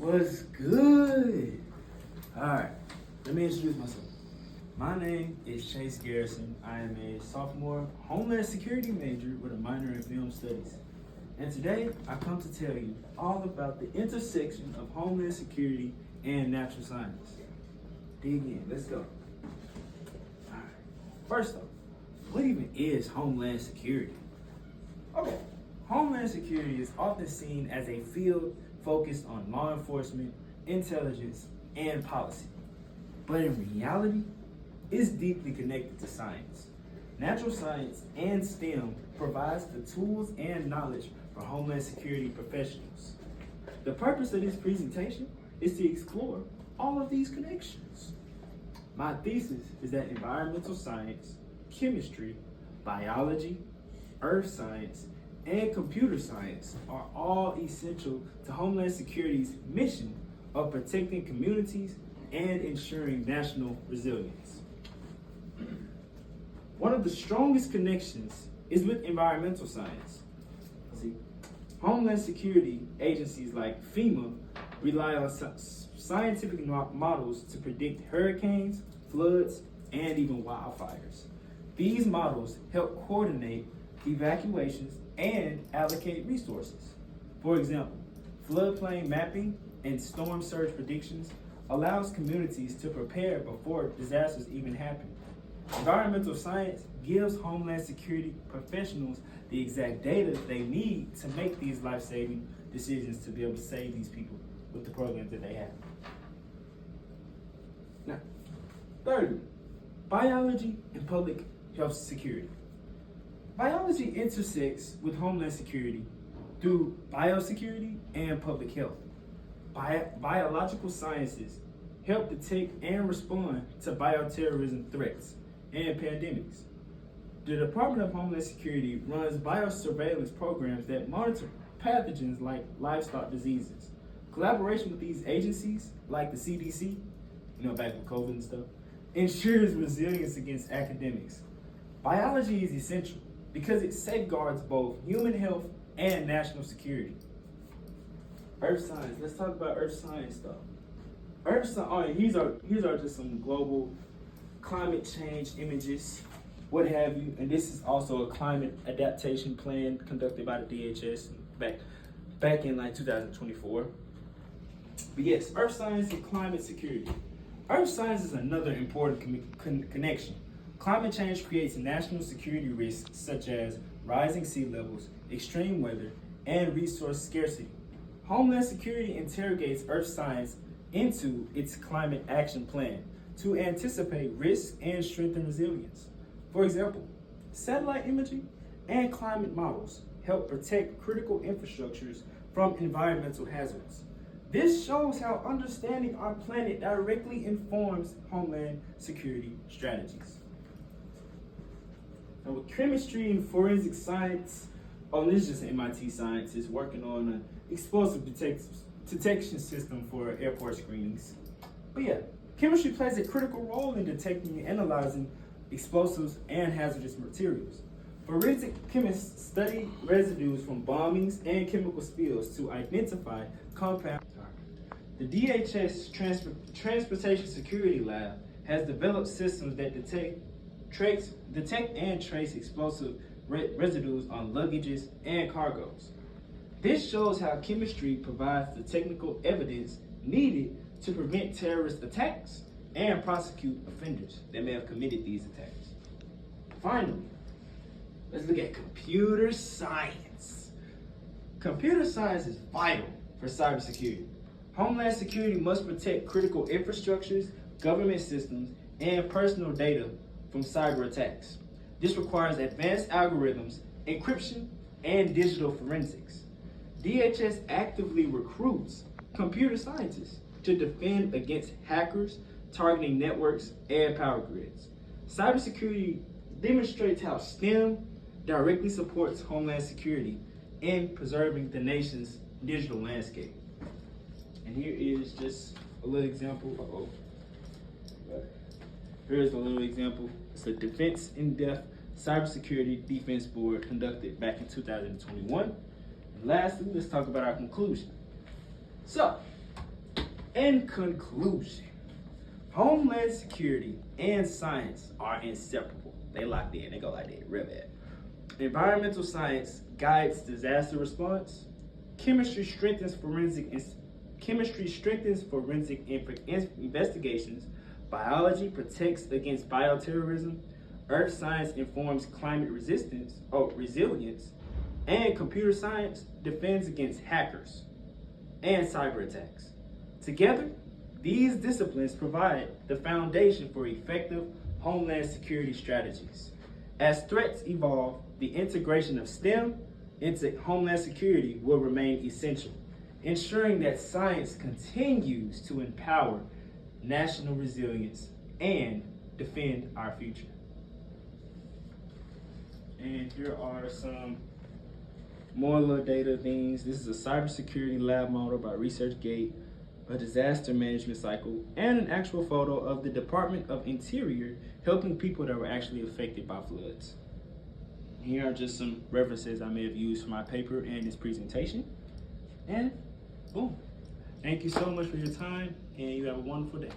What's good? Alright, let me introduce myself. My name is Chase Garrison. I am a sophomore Homeland Security major with a minor in film studies. And today, I come to tell you all about the intersection of Homeland Security and natural science. Dig in, let's go. Alright, first off, what even is Homeland Security? Okay, Homeland Security is often seen as a field focused on law enforcement, intelligence, and policy. But in reality, it's deeply connected to science. Natural science and STEM provides the tools and knowledge for Homeland Security professionals. The purpose of this presentation is to explore all of these connections. My thesis is that environmental science, chemistry, biology, earth science, and computer science are all essential to Homeland Security's mission of protecting communities and ensuring national resilience. One of the strongest connections is with environmental science. See, Homeland Security agencies like FEMA rely on scientific models to predict hurricanes, floods, and even wildfires. These models help coordinate evacuations and allocate resources. For example, floodplain mapping and storm surge predictions allows communities to prepare before disasters even happen. Environmental science gives Homeland Security professionals the exact data they need to make these life-saving decisions to be able to save these people with the programs that they have. Now, thirdly, biology and public health security. Biology intersects with Homeland Security through biosecurity and public health. Biological sciences help detect and respond to bioterrorism threats and pandemics. The Department of Homeland Security runs biosurveillance programs that monitor pathogens like livestock diseases. Collaboration with these agencies, like the CDC, back with COVID and stuff, ensures resilience against academics. Biology is essential because it safeguards both human health and national security. Earth science, let's talk about earth science stuff. Earth science, here's are just some global climate change images, what have you, and this is also a climate adaptation plan conducted by the DHS back in like 2024. But yes, earth science and climate security. Earth science is another important connection. Climate change creates national security risks such as rising sea levels, extreme weather, and resource scarcity. Homeland Security interrogates earth science into its climate action plan to anticipate risks and strengthen resilience. For example, satellite imaging and climate models help protect critical infrastructures from environmental hazards. This shows how understanding our planet directly informs Homeland Security strategies. Now with chemistry and forensic science, this is just MIT scientists working on an explosive detection system for airport screenings. But yeah, chemistry plays a critical role in detecting and analyzing explosives and hazardous materials. Forensic chemists study residues from bombings and chemical spills to identify compounds. The DHS Transportation Security Lab has developed systems that detect and trace explosive residues on luggages and cargoes. This shows how chemistry provides the technical evidence needed to prevent terrorist attacks and prosecute offenders that may have committed these attacks. Finally, let's look at computer science. Computer science is vital for cybersecurity. Homeland Security must protect critical infrastructures, government systems, and personal data from cyber attacks. This requires advanced algorithms, encryption, and digital forensics. DHS actively recruits computer scientists to defend against hackers targeting networks and power grids. Cybersecurity demonstrates how STEM directly supports Homeland Security in preserving the nation's digital landscape. And here is just a little example. Here's a little example. It's a Defense In-Depth Cybersecurity Defense Board conducted back in 2021. And lastly, let's talk about our conclusion. So, In conclusion, Homeland Security and science are inseparable. They locked in, they go like that, real bad. Environmental science guides disaster response. Chemistry strengthens forensic investigations. Biology protects against bioterrorism. Earth science informs climate resilience. And computer science defends against hackers and cyber attacks. Together, these disciplines provide the foundation for effective homeland security strategies. As threats evolve, the integration of STEM into homeland security will remain essential, ensuring that science continues to empower national resilience and defend our future. And here are some more little data things. This is a cybersecurity lab model by ResearchGate, a disaster management cycle, and an actual photo of the Department of Interior helping people that were actually affected by floods. Here are just some references I may have used for my paper and this presentation. And boom. Thank you so much for your time, and you have a wonderful day.